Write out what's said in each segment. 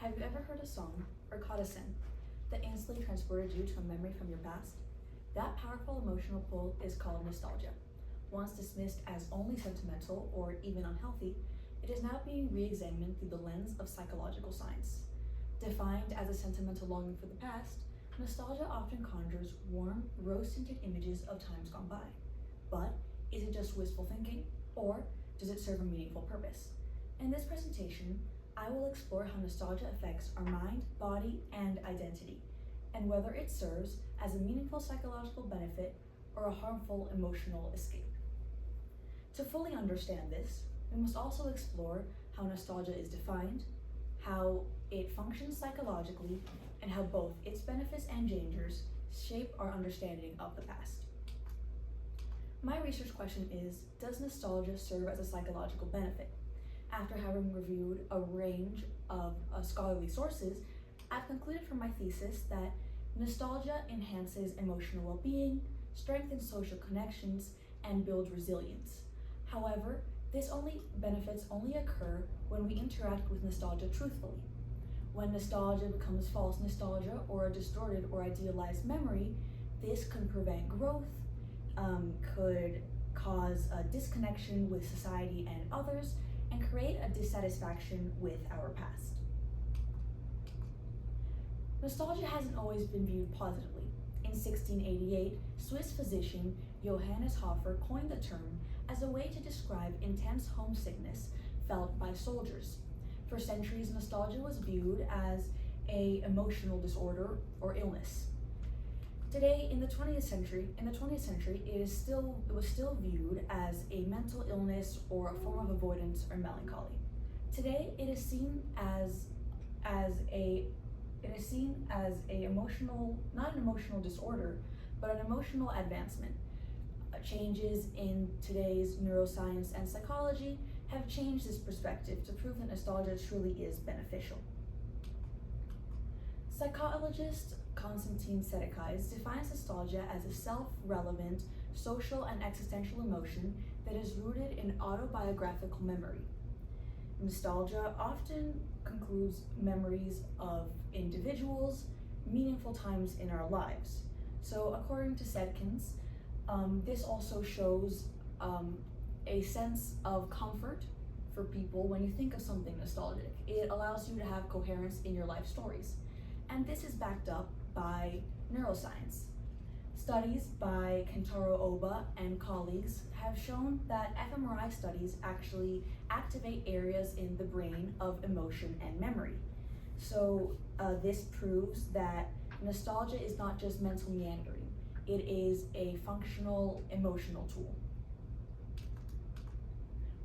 Have you ever heard a song or caught a scent that instantly transported you to a memory from your past? That powerful emotional pull is called nostalgia. Once dismissed as only sentimental or even unhealthy, it is now being re examined through the lens of psychological science. Defined as a sentimental longing for the past, nostalgia often conjures warm, rose tinted images of times gone by. But is it just wistful thinking, or does it serve a meaningful purpose? In this presentation, I will explore how nostalgia affects our mind, body, and identity, and whether it serves as a meaningful psychological benefit or a harmful emotional escape. To fully understand this, we must also explore how nostalgia is defined, how it functions psychologically, and how both its benefits and dangers shape our understanding of the past. My research question is, does nostalgia serve as a psychological benefit? After having reviewed a range of scholarly sources, I've concluded from my thesis that nostalgia enhances emotional well-being, strengthens social connections, and builds resilience. However, this benefits only occur when we interact with nostalgia truthfully. When nostalgia becomes false nostalgia or a distorted or idealized memory, this could prevent growth, could cause a disconnection with society and others, and create a dissatisfaction with our past. Nostalgia hasn't always been viewed positively. In 1688, Swiss physician Johannes Hofer coined the term as a way to describe intense homesickness felt by soldiers. For centuries, nostalgia was viewed as an emotional disorder or illness. Today, in the 20th century, it was still viewed as a mental illness or a form of avoidance or melancholy. Today, it is seen as a emotional, not an emotional disorder, but an emotional advancement. Changes in today's neuroscience and psychology have changed this perspective to prove that nostalgia truly is beneficial. Psychologist Konstantin Sedekais defines nostalgia as a self-relevant, social and existential emotion that is rooted in autobiographical memory. Nostalgia often concludes memories of individuals, meaningful times in our lives. So according to Sedkins, this also shows a sense of comfort for people when you think of something nostalgic. It allows you to have coherence in your life stories. And this is backed up by neuroscience. Studies by Kentaro Oba and colleagues have shown that fMRI studies actually activate areas in the brain of emotion and memory. So this proves that nostalgia is not just mental meandering, it is a functional emotional tool.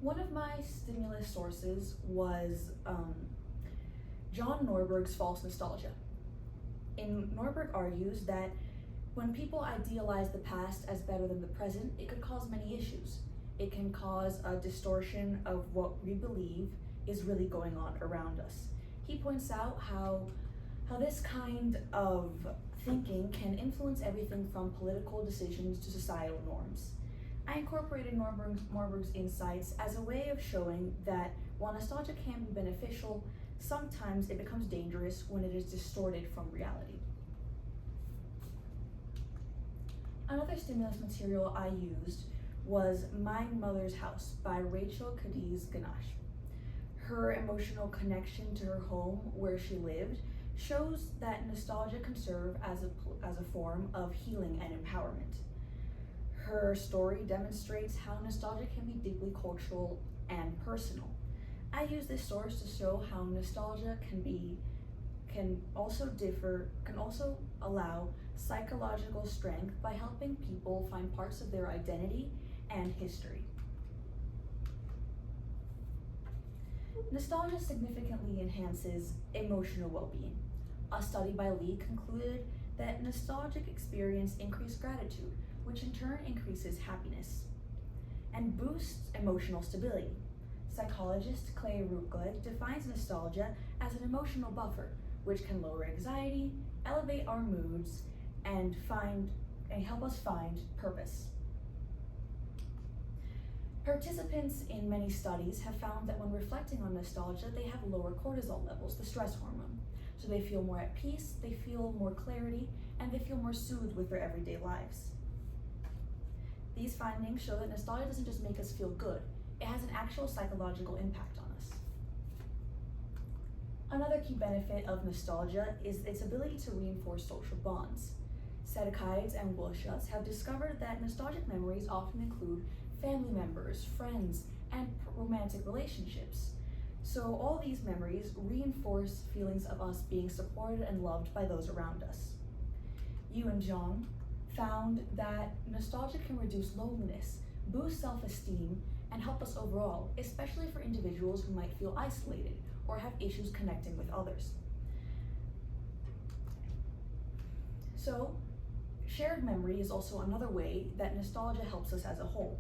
One of my stimulus sources was John Norberg's false nostalgia. Norberg argues that when people idealize the past as better than the present, it could cause many issues. It can cause a distortion of what we believe is really going on around us. He points out how this kind of thinking can influence everything from political decisions to societal norms. I incorporated Norberg's insights as a way of showing that while nostalgia can be beneficial, sometimes it becomes dangerous when it is distorted from reality. Another stimulus material I used was My Mother's House by Rachel Cadiz Ganache. Her emotional connection to her home where she lived shows that nostalgia can serve as a form of healing and empowerment. Her story demonstrates how nostalgia can be deeply cultural and personal. I use this source to show how nostalgia can also allow psychological strength by helping people find parts of their identity and history. Nostalgia significantly enhances emotional well-being. A study by Lee concluded that nostalgic experience increased gratitude, which in turn increases happiness and boosts emotional stability. Psychologist Clay Rootgood defines nostalgia as an emotional buffer, which can lower anxiety, elevate our moods, and help us find purpose. Participants in many studies have found that when reflecting on nostalgia, they have lower cortisol levels, the stress hormone. So they feel more at peace, they feel more clarity, and they feel more soothed with their everyday lives. These findings show that nostalgia doesn't just make us feel good, it has an actual psychological impact on us. Another key benefit of nostalgia is its ability to reinforce social bonds. Sedekaides and Wilshutz have discovered that nostalgic memories often include family members, friends, and romantic relationships. So all these memories reinforce feelings of us being supported and loved by those around us. Yu and Zhang found that nostalgia can reduce loneliness, boost self-esteem, and help us overall, especially for individuals who might feel isolated or have issues connecting with others. So, shared memory is also another way that nostalgia helps us as a whole.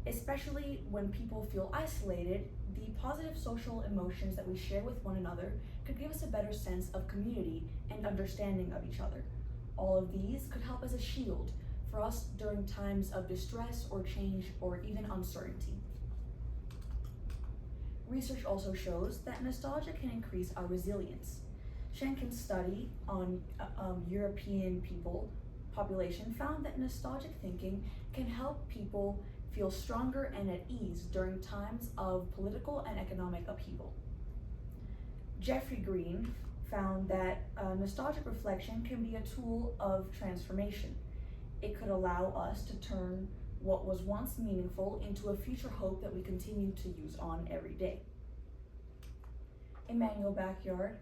Especially when people feel isolated, the positive social emotions that we share with one another could give us a better sense of community and understanding of each other. All of these could help as a shield for us during times of distress or change or even uncertainty. Research also shows that nostalgia can increase our resilience. Schenken's study on European population found that nostalgic thinking can help people feel stronger and at ease during times of political and economic upheaval. Jeffrey Green found that nostalgic reflection can be a tool of transformation. It could allow us to turn what was once meaningful into a future hope that we continue to use on every day. Emmanuel Backyard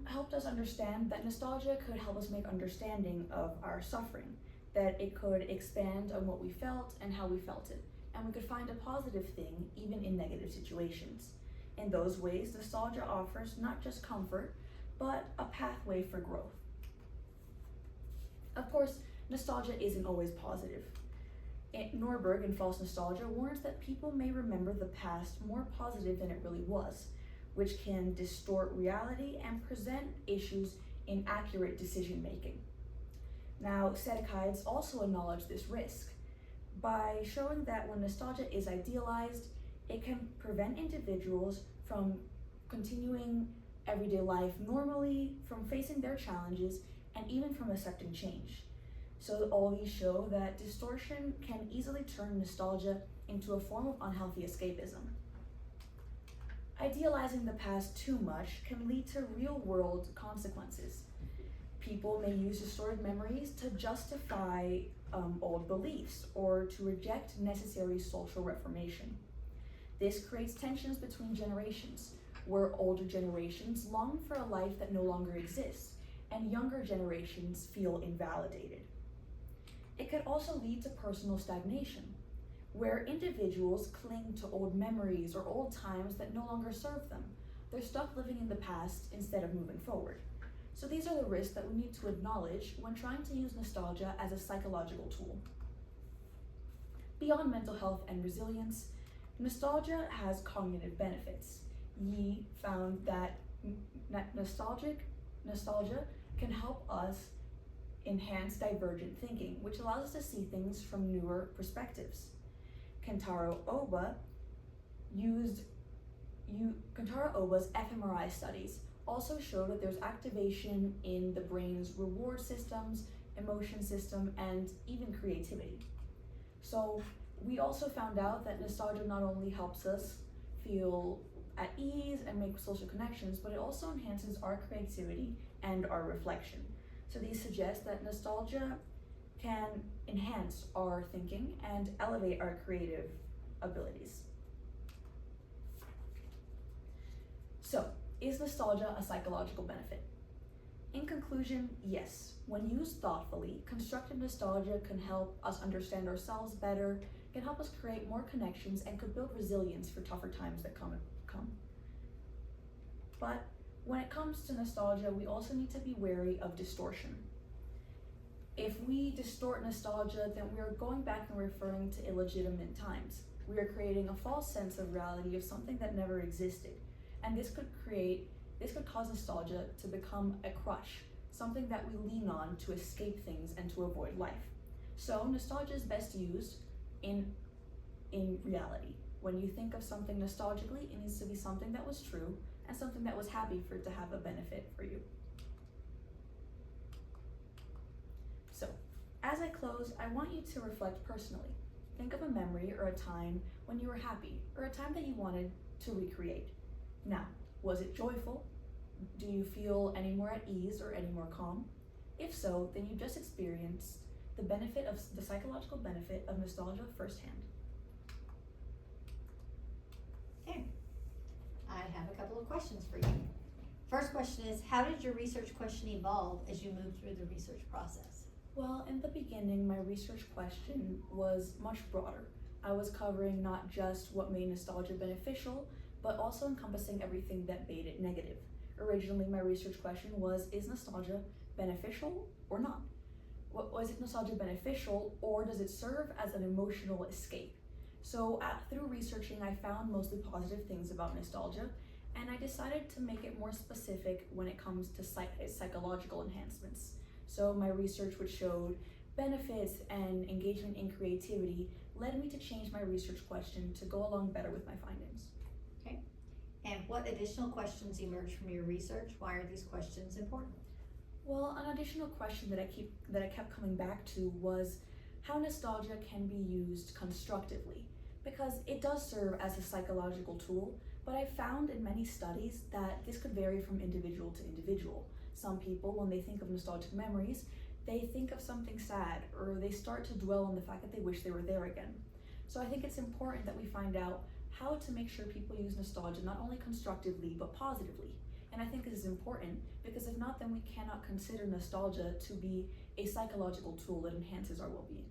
helped us understand that nostalgia could help us make understanding of our suffering, that it could expand on what we felt and how we felt it, and we could find a positive thing even in negative situations. In those ways, nostalgia offers not just comfort, but a pathway for growth. Of course, nostalgia isn't always positive. Norberg in False Nostalgia warns that people may remember the past more positive than it really was, which can distort reality and present issues in accurate decision making. Now, Sedekaides also acknowledge this risk by showing that when nostalgia is idealized, it can prevent individuals from continuing everyday life normally, from facing their challenges, and even from accepting change. So all these show that distortion can easily turn nostalgia into a form of unhealthy escapism. Idealizing the past too much can lead to real-world consequences. People may use distorted memories to justify old beliefs or to reject necessary social reformation. This creates tensions between generations, where older generations long for a life that no longer exists, and younger generations feel invalidated. It could also lead to personal stagnation, where individuals cling to old memories or old times that no longer serve them. They're stuck living in the past instead of moving forward. So these are the risks that we need to acknowledge when trying to use nostalgia as a psychological tool. Beyond mental health and resilience, nostalgia has cognitive benefits. Yi found that nostalgia can help us enhance divergent thinking, which allows us to see things from newer perspectives. Kentaro Oba's fMRI studies also show that there's activation in the brain's reward systems, emotion system, and even creativity. So we also found out that nostalgia not only helps us feel at ease and make social connections, but it also enhances our creativity and our reflection. So these suggest that nostalgia can enhance our thinking and elevate our creative abilities. So, is nostalgia a psychological benefit? In conclusion, yes. When used thoughtfully, constructive nostalgia can help us understand ourselves better, can help us create more connections, and could build resilience for tougher times that come. But when it comes to nostalgia, we also need to be wary of distortion. If we distort nostalgia, then we are going back and referring to illegitimate times. We are creating a false sense of reality of something that never existed. And this could cause nostalgia to become a crutch, something that we lean on to escape things and to avoid life. So nostalgia is best used in in reality. When you think of something nostalgically, it needs to be something that was true and something that was happy for it to have a benefit for you. So, as I close, I want you to reflect personally. Think of a memory or a time when you were happy, or a time that you wanted to recreate. Now, was it joyful? Do you feel any more at ease or any more calm? If so, then you just experienced the psychological benefit of nostalgia firsthand. Okay, I have a couple of questions for you. First question is, how did your research question evolve as you moved through the research process? Well, in the beginning, my research question was much broader. I was covering not just what made nostalgia beneficial, but also encompassing everything that made it negative. Originally, my research question was, is nostalgia beneficial or not? Was it nostalgia beneficial, or does it serve as an emotional escape? So through researching, I found mostly positive things about nostalgia, and I decided to make it more specific when it comes to psychological enhancements. So my research, which showed benefits and engagement in creativity, led me to change my research question to go along better with my findings. Okay, and what additional questions emerged from your research? Why are these questions important? Well, an additional question that I kept coming back to was how nostalgia can be used constructively, because it does serve as a psychological tool, but I found in many studies that this could vary from individual to individual. Some people, when they think of nostalgic memories, they think of something sad, or they start to dwell on the fact that they wish they were there again. So I think it's important that we find out how to make sure people use nostalgia not only constructively, but positively. And I think this is important because if not, then we cannot consider nostalgia to be a psychological tool that enhances our well-being.